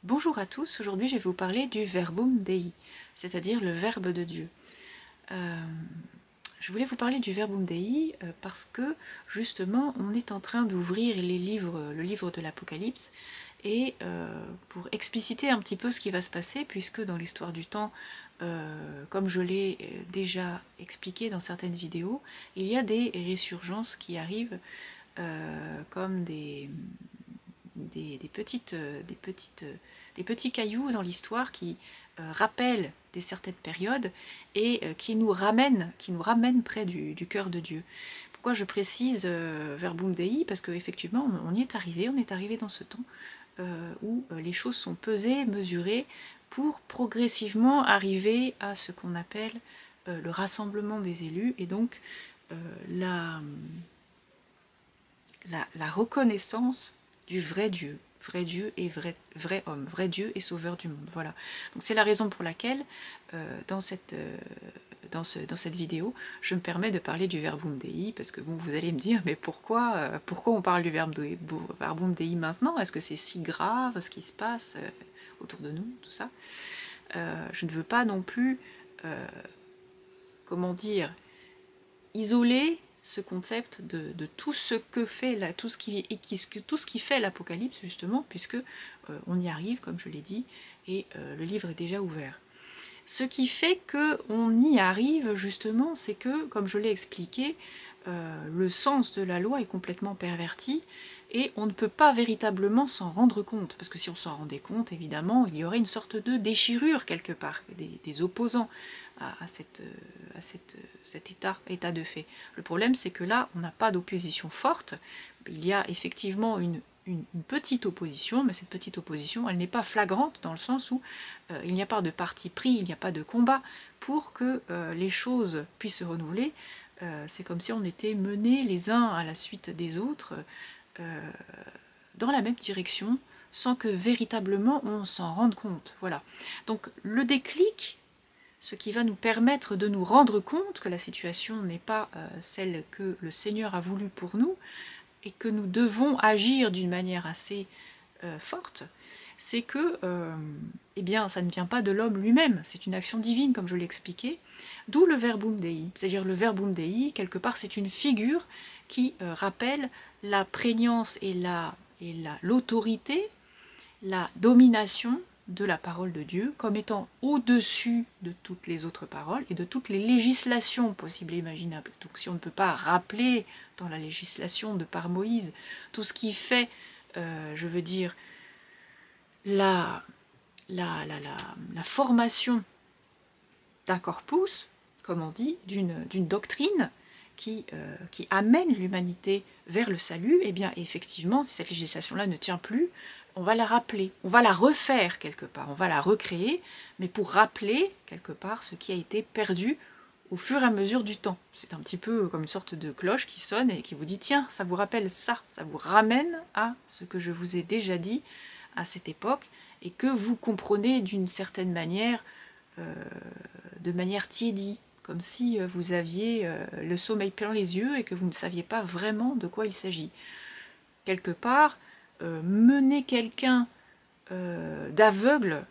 Bonjour à tous, aujourd'hui je vais vous parler du Verbum Dei, c'est-à-dire le Verbe de Dieu. Je voulais vous parler du Verbum Dei parce que justement on est en train d'ouvrir le livre de l'Apocalypse et pour expliciter un petit peu ce qui va se passer, puisque dans l'histoire du temps, comme je l'ai déjà expliqué dans certaines vidéos, il y a des résurgences qui arrivent comme des petits cailloux dans l'histoire qui rappellent certaines périodes et qui nous ramènent près du cœur de Dieu. Pourquoi je précise Verbum Dei? Parce qu'effectivement, on y est arrivé dans ce temps où les choses sont pesées, mesurées, pour progressivement arriver à ce qu'on appelle le rassemblement des élus, et donc la reconnaissance du vrai Dieu et vrai homme, vrai Dieu et sauveur du monde. Voilà. Donc c'est la raison pour laquelle dans cette vidéo, je me permets de parler du Verbum Dei, parce que bon, vous allez me dire, mais pourquoi on parle du Verbum Dei maintenant? Est-ce que c'est si grave ce qui se passe autour de nous, tout ça? Je ne veux pas non plus, comment dire, isoler ce concept de tout ce que fait tout ce qui fait l'Apocalypse, justement, puisque on y arrive, comme je l'ai dit, et le livre est déjà ouvert. Ce qui fait qu'on y arrive, justement, c'est que, comme je l'ai expliqué, le sens de la loi est complètement perverti, et on ne peut pas véritablement s'en rendre compte, parce que si on s'en rendait compte, évidemment, il y aurait une sorte de déchirure quelque part, des opposants à cet état de fait. Le problème, c'est que là, on n'a pas d'opposition forte. Il y a effectivement une petite opposition, mais cette petite opposition, elle n'est pas flagrante, dans le sens où il n'y a pas de parti pris, il n'y a pas de combat pour que les choses puissent se renouveler. C'est comme si on était menés les uns à la suite des autres dans la même direction, sans que véritablement on s'en rende compte. Voilà. Donc le déclic, ce qui va nous permettre de nous rendre compte que la situation n'est pas celle que le Seigneur a voulu pour nous, et que nous devons agir d'une manière assez forte, c'est que eh bien, ça ne vient pas de l'homme lui-même, c'est une action divine, comme je l'ai expliqué, d'où le Verbum Dei. C'est-à-dire le Verbum Dei, quelque part, c'est une figure qui rappelle la prégnance et l'autorité, la domination de la parole de Dieu comme étant au-dessus de toutes les autres paroles et de toutes les législations possibles et imaginables. Donc si on ne peut pas rappeler dans la législation de par Moïse tout ce qui fait, je veux dire, la formation d'un corpus, comme on dit, d'une doctrine qui amène l'humanité vers le salut, et bien effectivement, si cette législation-là ne tient plus, on va la rappeler, on va la refaire quelque part, on va la recréer, mais pour rappeler quelque part ce qui a été perdu au fur et à mesure du temps. C'est un petit peu comme une sorte de cloche qui sonne et qui vous dit « Tiens, ça vous rappelle ça, ça vous ramène à ce que je vous ai déjà dit à cette époque, et que vous comprenez d'une certaine manière, de manière tiédie, comme si vous aviez le sommeil plein les yeux et que vous ne saviez pas vraiment de quoi il s'agit. » Quelque part, mener quelqu'un d'aveugle,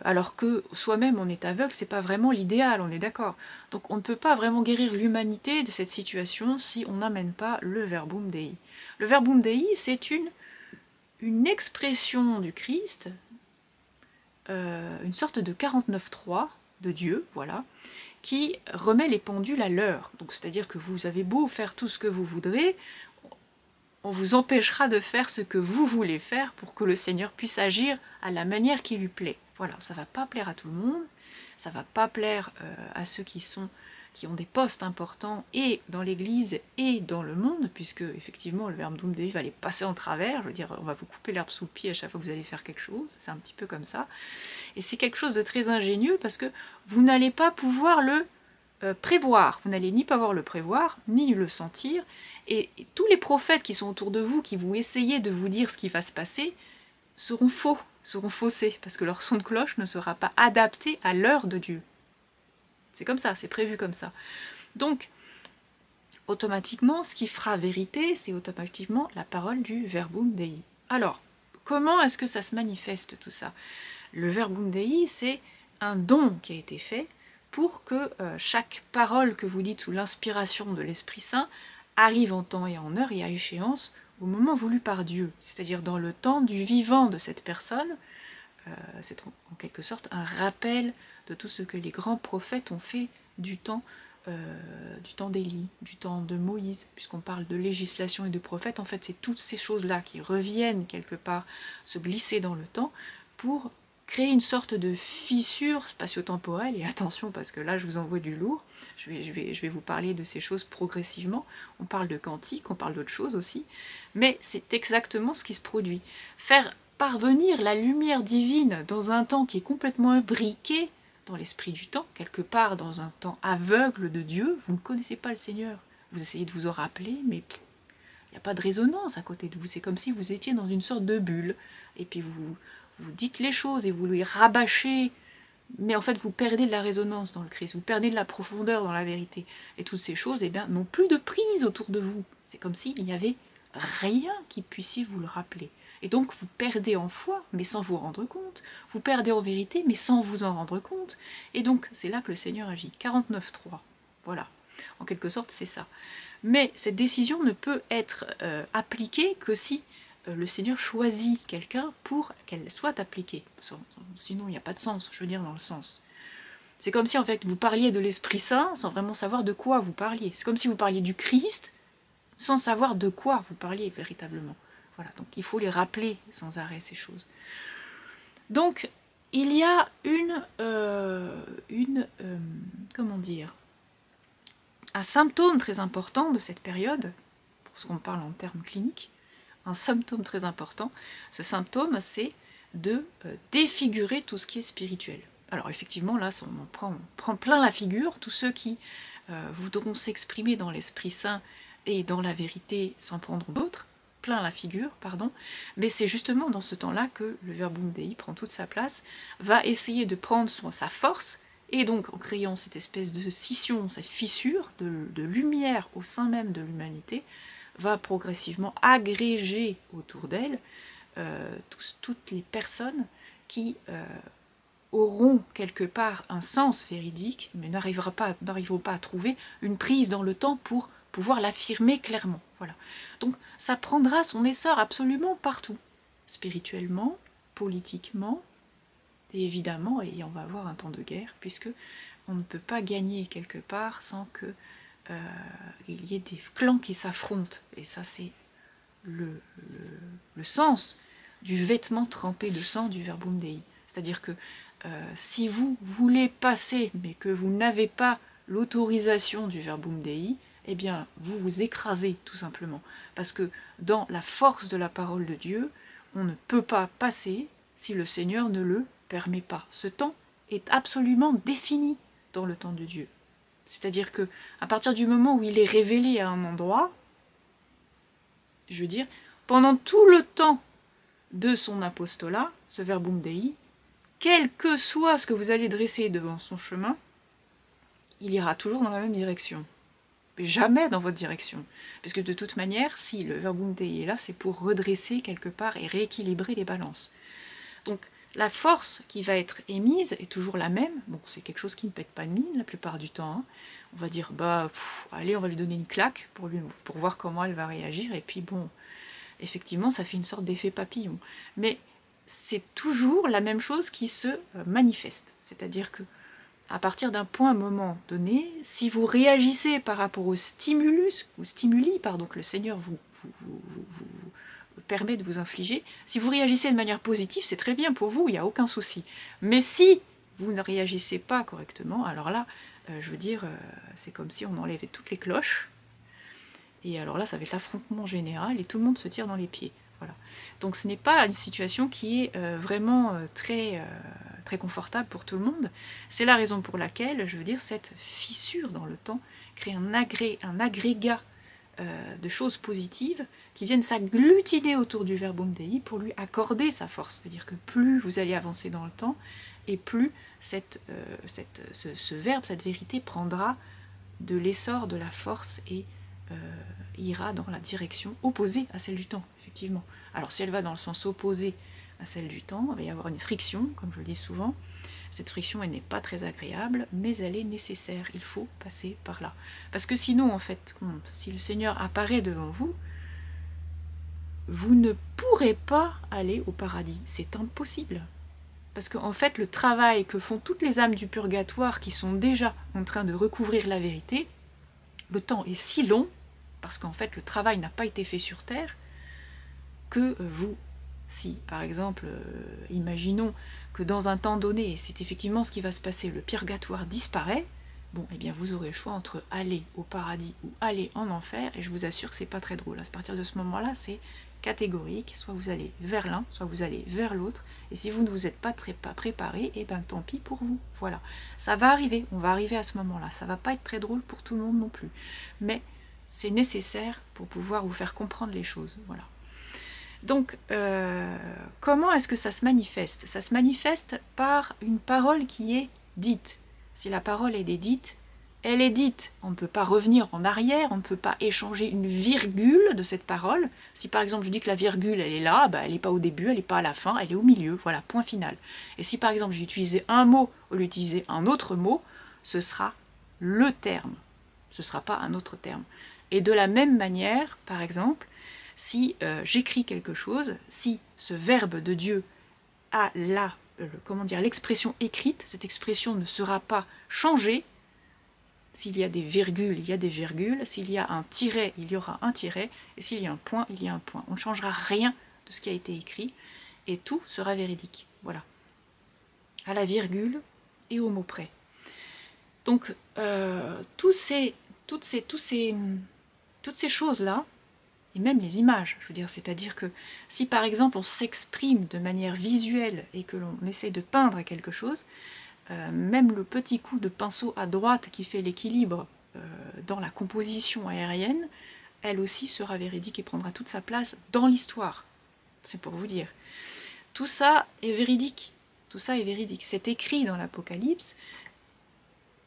alors que soi-même on est aveugle, c'est pas vraiment l'idéal, on est d'accord. Donc on ne peut pas vraiment guérir l'humanité de cette situation si on n'amène pas le Verbum Dei. Le Verbum Dei, c'est une expression du Christ, une sorte de 49.3 de Dieu, voilà, qui remet les pendules à l'heure. Donc c'est-à-dire que vous avez beau faire tout ce que vous voudrez, on vous empêchera de faire ce que vous voulez faire pour que le Seigneur puisse agir à la manière qui lui plaît. Voilà, ça ne va pas plaire à tout le monde, ça ne va pas plaire à ceux qui ont des postes importants et dans l'Église et dans le monde, puisque effectivement le Verbum Dei va les passer en travers, je veux dire, on va vous couper l'herbe sous le pied à chaque fois que vous allez faire quelque chose, c'est un petit peu comme ça. Et c'est quelque chose de très ingénieux parce que vous n'allez pas pouvoir le prévoir, vous n'allez ni pouvoir le prévoir, ni le sentir, et tous les prophètes qui sont autour de vous, qui vont essayer de vous dire ce qui va se passer, seront faux, seront faussés, parce que leur son de cloche ne sera pas adapté à l'heure de Dieu. C'est comme ça, c'est prévu comme ça. Donc, automatiquement, ce qui fera vérité, c'est automatiquement la parole du Verbum Dei. Alors, comment est-ce que ça se manifeste tout ça? Le Verbum Dei, c'est un don qui a été fait pour que chaque parole que vous dites sous l'inspiration de l'Esprit Saint arrive en temps et en heure et à échéance au moment voulu par Dieu, c'est-à-dire dans le temps du vivant de cette personne. C'est en quelque sorte un rappel de tout ce que les grands prophètes ont fait du temps d'Élie, du temps de Moïse, puisqu'on parle de législation et de prophète. En fait, c'est toutes ces choses-là qui reviennent quelque part se glisser dans le temps pour créer une sorte de fissure spatio-temporelle. Et attention, parce que là, je vous envoie du lourd. Je vais vous parler de ces choses progressivement. On parle de quantique, on parle d'autres choses aussi. Mais c'est exactement ce qui se produit. Faire parvenir la lumière divine dans un temps qui est complètement imbriqué dans l'esprit du temps, quelque part dans un temps aveugle de Dieu, vous ne connaissez pas le Seigneur. Vous essayez de vous en rappeler, mais il n'y a pas de résonance à côté de vous. C'est comme si vous étiez dans une sorte de bulle. Et puis vous dites les choses et vous les rabâchez, mais en fait vous perdez de la résonance dans le Christ, vous perdez de la profondeur dans la vérité. Et toutes ces choses n'ont plus de prise autour de vous. C'est comme s'il n'y avait rien qui puisse vous le rappeler. Et donc vous perdez en foi, mais sans vous rendre compte. Vous perdez en vérité, mais sans vous en rendre compte. Et donc c'est là que le Seigneur agit. 49.3. Voilà. En quelque sorte, c'est ça. Mais cette décision ne peut être appliquée que si le Seigneur choisit quelqu'un pour qu'elle soit appliquée. Sinon, il n'y a pas de sens, je veux dire, dans le sens. C'est comme si, en fait, vous parliez de l'Esprit Saint sans vraiment savoir de quoi vous parliez. C'est comme si vous parliez du Christ sans savoir de quoi vous parliez véritablement. Voilà, donc il faut les rappeler sans arrêt, ces choses. Donc, il y a comment dire, un symptôme très important de cette période, pour ce qu'on parle en termes cliniques, un symptôme très important, ce symptôme, c'est de défigurer tout ce qui est spirituel. Alors effectivement, là, on prend plein la figure, tous ceux qui voudront s'exprimer dans l'Esprit Saint et dans la vérité sans prendre d'autres, plein la figure, pardon, mais c'est justement dans ce temps-là que le Verbum Dei prend toute sa place, va essayer de prendre sa force, et donc en créant cette espèce de scission, cette fissure de lumière au sein même de l'humanité, va progressivement agréger autour d'elle toutes les personnes qui auront quelque part un sens véridique, mais n'arriveront pas à trouver une prise dans le temps pour pouvoir l'affirmer clairement. Voilà. Donc ça prendra son essor absolument partout, spirituellement, politiquement, et évidemment, et on va avoir un temps de guerre, puisque on ne peut pas gagner quelque part sans que il y ait des clans qui s'affrontent. Et ça, c'est le sens du vêtement trempé de sang du Verbum Dei. C'est-à-dire que si vous voulez passer, mais que vous n'avez pas l'autorisation du Verbum Dei, eh bien, vous vous écrasez, tout simplement. Parce que dans la force de la parole de Dieu, on ne peut pas passer si le Seigneur ne le permet pas. Ce temps est absolument défini dans le temps de Dieu. C'est-à-dire que à partir du moment où il est révélé à un endroit, je veux dire, pendant tout le temps de son apostolat, ce Verbum Dei, quel que soit ce que vous allez dresser devant son chemin, il ira toujours dans la même direction. Mais jamais dans votre direction. Parce que de toute manière, si le Verbum Dei est là, c'est pour redresser quelque part et rééquilibrer les balances. Donc, la force qui va être émise est toujours la même. Bon, c'est quelque chose qui ne pète pas de mine la plupart du temps. Hein. On va dire, allez, on va lui donner une claque pour voir comment elle va réagir. Et puis bon, effectivement, ça fait une sorte d'effet papillon. Mais c'est toujours la même chose qui se manifeste. C'est-à-dire que à partir d'un point, moment donné, si vous réagissez par rapport au stimuli, que le Seigneur vous permet de vous infliger, si vous réagissez de manière positive, c'est très bien pour vous, il n'y a aucun souci. Mais si vous ne réagissez pas correctement, alors là, je veux dire, c'est comme si on enlevait toutes les cloches, et alors là, ça va être l'affrontement général, et tout le monde se tire dans les pieds. Voilà. Donc ce n'est pas une situation qui est vraiment très confortable pour tout le monde. C'est la raison pour laquelle, je veux dire, cette fissure dans le temps crée un agrégat de choses positives qui viennent s'agglutiner autour du Verbum Dei pour lui accorder sa force. C'est-à-dire que plus vous allez avancer dans le temps, et plus ce verbe, cette vérité prendra de l'essor, de la force et ira dans la direction opposée à celle du temps, effectivement. Alors si elle va dans le sens opposé à celle du temps, il va y avoir une friction, comme je le dis souvent. Cette friction, elle n'est pas très agréable, mais elle est nécessaire, il faut passer par là. Parce que sinon, en fait, si le Seigneur apparaît devant vous, vous ne pourrez pas aller au paradis, c'est impossible. Parce qu'en fait, le travail que font toutes les âmes du purgatoire qui sont déjà en train de recouvrir la vérité, le temps est si long, parce qu'en fait, le travail n'a pas été fait sur Terre, que vous, si par exemple, imaginons que dans un temps donné, et c'est effectivement ce qui va se passer, le purgatoire disparaît, bon, eh bien vous aurez le choix entre aller au paradis ou aller en enfer, et je vous assure que c'est pas très drôle. À partir de ce moment-là, c'est catégorique, soit vous allez vers l'un, soit vous allez vers l'autre, et si vous ne vous êtes pas préparé, et ben tant pis pour vous, voilà. Ça va arriver, on va arriver à ce moment-là, ça va pas être très drôle pour tout le monde non plus, mais c'est nécessaire pour pouvoir vous faire comprendre les choses, voilà. Donc, comment est-ce que ça se manifeste? Ça se manifeste par une parole qui est dite. Si la parole est dite, elle est dite. On ne peut pas revenir en arrière, on ne peut pas échanger une virgule de cette parole. Si par exemple je dis que la virgule elle est là, bah, elle n'est pas au début, elle n'est pas à la fin, elle est au milieu, voilà, point final. Et si par exemple j'ai utilisé un mot au lieu d'utiliser un autre mot, ce sera le terme. Ce ne sera pas un autre terme. Et de la même manière, par exemple, si j'écris quelque chose, si ce verbe de Dieu a l'expression écrite, cette expression ne sera pas changée. S'il y a des virgules, il y a des virgules. S'il y a un tiret, il y aura un tiret. Et s'il y a un point, il y a un point. On ne changera rien de ce qui a été écrit. Et tout sera véridique. Voilà. À la virgule et au mot près. Donc, toutes ces choses-là, et même les images, je veux dire, c'est-à-dire que si par exemple on s'exprime de manière visuelle et que l'on essaie de peindre quelque chose, même le petit coup de pinceau à droite qui fait l'équilibre dans la composition aérienne, elle aussi sera véridique et prendra toute sa place dans l'histoire. C'est pour vous dire. Tout ça est véridique. Tout ça est véridique. C'est écrit dans l'Apocalypse,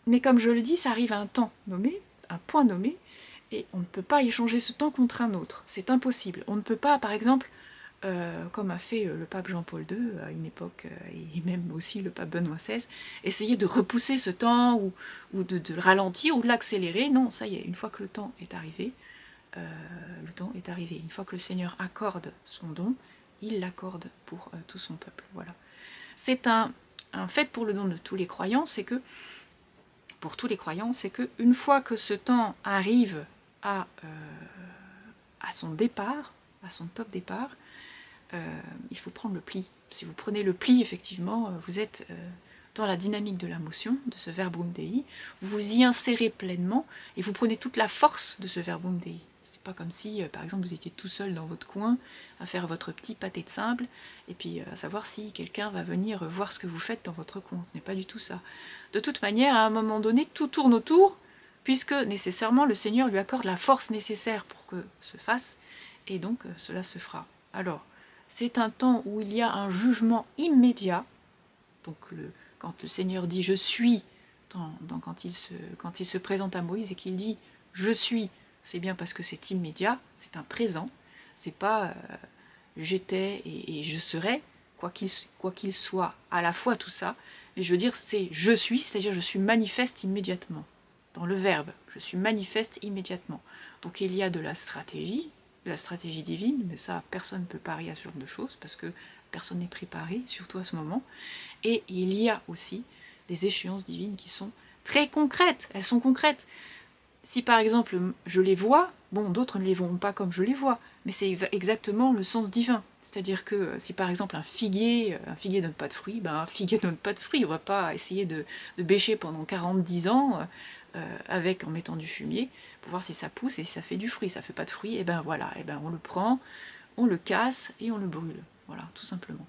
mais comme je le dis, ça arrive à un temps nommé, un point nommé, et on ne peut pas échanger ce temps contre un autre. C'est impossible. On ne peut pas, par exemple, comme a fait le pape Jean-Paul II à une époque, et même aussi le pape Benoît XVI, essayer de repousser ce temps, ou de le ralentir, ou de l'accélérer. Non, ça y est, une fois que le temps est arrivé, le temps est arrivé. Une fois que le Seigneur accorde son don, il l'accorde pour tout son peuple. Voilà. C'est un fait pour le don de tous les croyants, c'est que pour tous les croyants, c'est qu'une fois que ce temps arrive à son départ, à son top départ, il faut prendre le pli. Si vous prenez le pli, effectivement, vous êtes dans la dynamique de la motion, de ce verbum dei, vous vous y insérez pleinement et vous prenez toute la force de ce verbum dei. C'est pas comme si, par exemple, vous étiez tout seul dans votre coin à faire votre petit pâté de simple et puis à savoir si quelqu'un va venir voir ce que vous faites dans votre coin. Ce n'est pas du tout ça. De toute manière, à un moment donné, tout tourne autour, puisque nécessairement le Seigneur lui accorde la force nécessaire pour que se fasse, et donc cela se fera. Alors, c'est un temps où il y a un jugement immédiat, donc quand le Seigneur dit « je suis », quand il se présente à Moïse et qu'il dit « je suis », c'est bien parce que c'est immédiat, c'est un présent, c'est pas j'étais et je serai, quoi qu'il soit, à la fois tout ça, mais je veux dire c'est je suis, c'est-à-dire je suis manifeste immédiatement, dans le verbe, je suis manifeste immédiatement. Donc il y a de la stratégie divine, mais ça personne ne peut parier à ce genre de choses, parce que personne n'est préparé, surtout à ce moment, et il y a aussi des échéances divines qui sont très concrètes, elles sont concrètes. Si par exemple je les vois, bon d'autres ne les voient pas comme je les vois, mais c'est exactement le sens divin. C'est-à-dire que si par exemple un figuier donne pas de fruits, ben un figuier donne pas de fruits, on va pas essayer de bêcher pendant 40-10 ans en mettant du fumier pour voir si ça pousse et si ça fait du fruit. Ça fait pas de fruits, et ben voilà, et ben on le prend, on le casse et on le brûle. Voilà, tout simplement.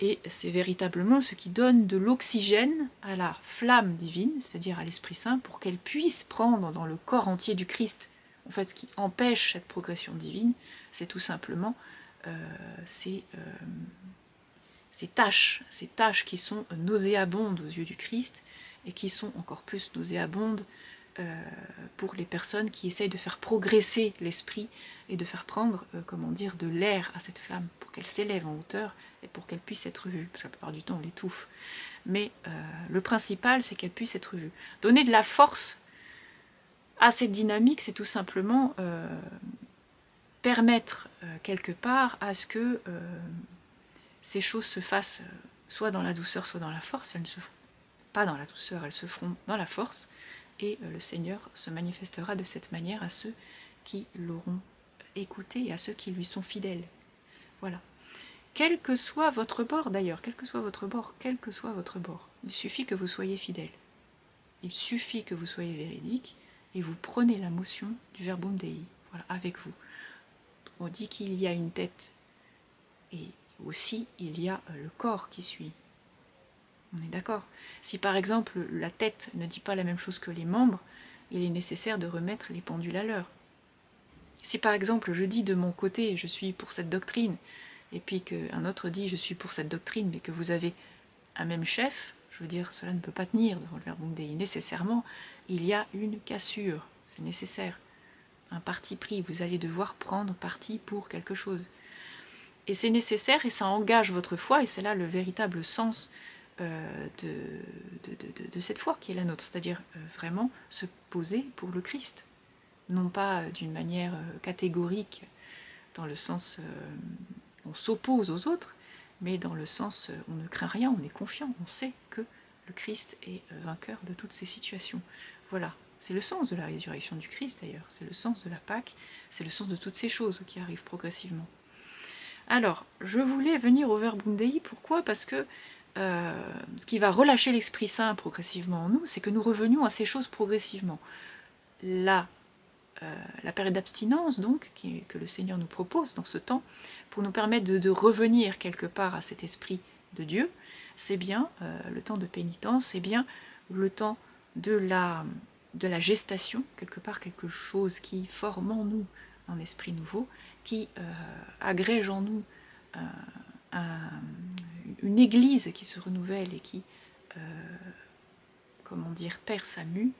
Et c'est véritablement ce qui donne de l'oxygène à la flamme divine, c'est-à-dire à l'Esprit Saint, pour qu'elle puisse prendre dans le corps entier du Christ. En fait, ce qui empêche cette progression divine, c'est tout simplement ces tâches qui sont nauséabondes aux yeux du Christ, et qui sont encore plus nauséabondes pour les personnes qui essayent de faire progresser l'esprit et de faire prendre, comment dire, de l'air à cette flamme pour qu'elle s'élève en hauteur et pour qu'elle puisse être vue, parce que la plupart du temps on l'étouffe. Mais le principal, c'est qu'elle puisse être vue. Donner de la force à cette dynamique, c'est tout simplement permettre quelque part à ce que ces choses se fassent soit dans la douceur, soit dans la force. Elles ne se font pas dans la douceur, elles se feront dans la force. Et le Seigneur se manifestera de cette manière à ceux qui l'auront écouté et à ceux qui lui sont fidèles. Voilà. Quel que soit votre bord d'ailleurs, quel que soit votre bord, quel que soit votre bord, il suffit que vous soyez fidèle. Il suffit que vous soyez véridique et vous prenez la motion du Verbum Dei, voilà, avec vous. On dit qu'il y a une tête et aussi il y a le corps qui suit. On est d'accord. Si par exemple la tête ne dit pas la même chose que les membres, il est nécessaire de remettre les pendules à l'heure. Si par exemple je dis de mon côté je suis pour cette doctrine, et puis qu'un autre dit je suis pour cette doctrine, mais que vous avez un même chef, je veux dire cela ne peut pas tenir devant le Verbum Dei. Nécessairement, il y a une cassure, c'est nécessaire. Un parti pris, vous allez devoir prendre parti pour quelque chose. Et c'est nécessaire et ça engage votre foi, et c'est là le véritable sens de cette foi qui est la nôtre, c'est-à-dire vraiment se poser pour le Christ, non pas d'une manière catégorique, dans le sens on s'oppose aux autres, mais dans le sens on ne craint rien, on est confiant, on sait que le Christ est vainqueur de toutes ces situations. Voilà, c'est le sens de la résurrection du Christ d'ailleurs, c'est le sens de la Pâque, c'est le sens de toutes ces choses qui arrivent progressivement. Alors, je voulais venir au Verbum Dei, pourquoi? Parce que ce qui va relâcher l'Esprit Saint progressivement en nous, c'est que nous revenions à ces choses progressivement. La période d'abstinence, donc, que le Seigneur nous propose dans ce temps, pour nous permettre de revenir quelque part à cet Esprit de Dieu, c'est bien le temps de pénitence, c'est bien le temps de la gestation, quelque part quelque chose qui forme en nous un esprit nouveau, qui agrège en nous une église qui se renouvelle et qui, comment dire, perd sa mue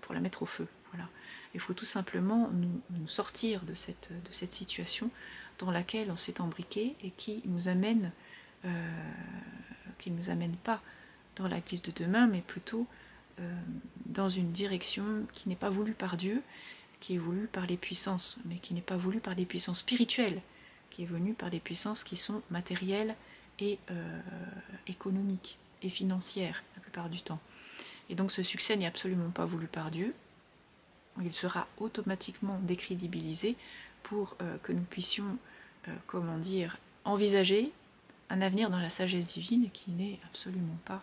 pour la mettre au feu. Voilà. Il faut tout simplement nous sortir de cette situation dans laquelle on s'est embriqué et qui nous amène pas dans l'église de demain, mais plutôt dans une direction qui n'est pas voulue par Dieu, qui est voulue par les puissances, mais qui n'est pas voulue par des puissances spirituelles, qui est venue par des puissances qui sont matérielles et économiques et financières la plupart du temps. Et donc ce succès n'est absolument pas voulu par Dieu. Il sera automatiquement décrédibilisé pour que nous puissions, comment dire, envisager un avenir dans la sagesse divine qui n'est absolument pas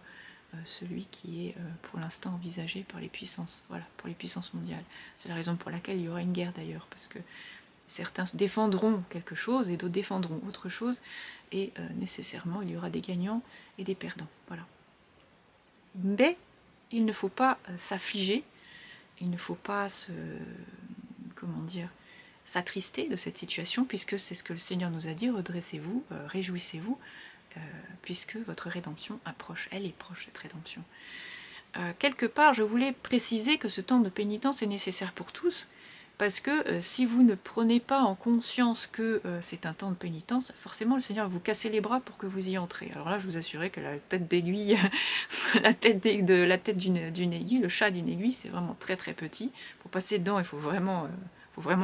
celui qui est pour l'instant envisagé par les puissances, voilà, pour les puissances mondiales. C'est la raison pour laquelle il y aura une guerre d'ailleurs, parce que certains défendront quelque chose et d'autres défendront autre chose, et nécessairement il y aura des gagnants et des perdants. Voilà. Mais il ne faut pas s'affliger, il ne faut pas s'attrister de cette situation, puisque c'est ce que le Seigneur nous a dit, redressez-vous, réjouissez-vous, puisque votre rédemption approche, elle est proche cette rédemption. Quelque part, je voulais préciser que ce temps de pénitence est nécessaire pour tous, parce que si vous ne prenez pas en conscience que c'est un temps de pénitence, forcément le Seigneur va vous casser les bras pour que vous y entrez. Alors là, je vous assurais que la tête d'aiguille, la tête d'une aiguille, le chat d'une aiguille, c'est vraiment très très petit. Pour passer dedans, il faut vraiment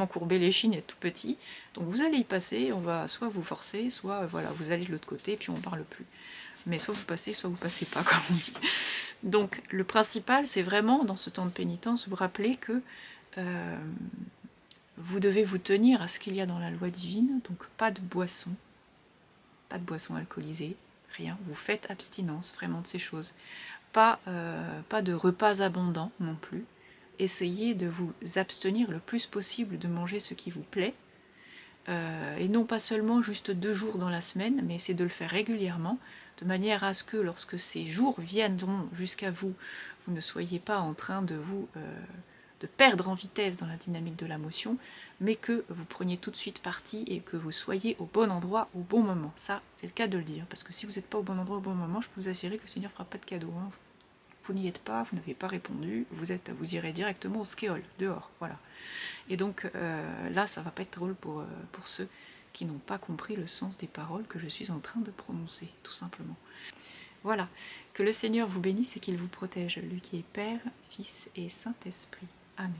courber les chines, être tout petit. Donc vous allez y passer, on va soit vous forcer, soit voilà, vous allez de l'autre côté, puis on ne parle plus. Mais soit vous passez pas, comme on dit. Donc le principal, c'est vraiment, dans ce temps de pénitence, vous rappeler que vous devez vous tenir à ce qu'il y a dans la loi divine, donc pas de boisson alcoolisée, rien, vous faites abstinence vraiment de ces choses. Pas de repas abondants non plus. Essayez de vous abstenir le plus possible de manger ce qui vous plaît, et non pas seulement juste 2 jours dans la semaine, mais essayez de le faire régulièrement, de manière à ce que lorsque ces jours viendront jusqu'à vous, vous ne soyez pas en train de perdre en vitesse dans la dynamique de la motion, mais que vous preniez tout de suite parti et que vous soyez au bon endroit au bon moment. Ça, c'est le cas de le dire, parce que si vous n'êtes pas au bon endroit au bon moment, je peux vous assurer que le Seigneur ne fera pas de cadeau. Hein. vous n'y êtes pas, vous n'avez pas répondu, vous irez directement au skéol, dehors, voilà. Et donc là, ça va pas être drôle pour ceux qui n'ont pas compris le sens des paroles que je suis en train de prononcer, tout simplement. Voilà, que le Seigneur vous bénisse et qu'il vous protège, lui qui est Père, Fils et Saint-Esprit. Amen.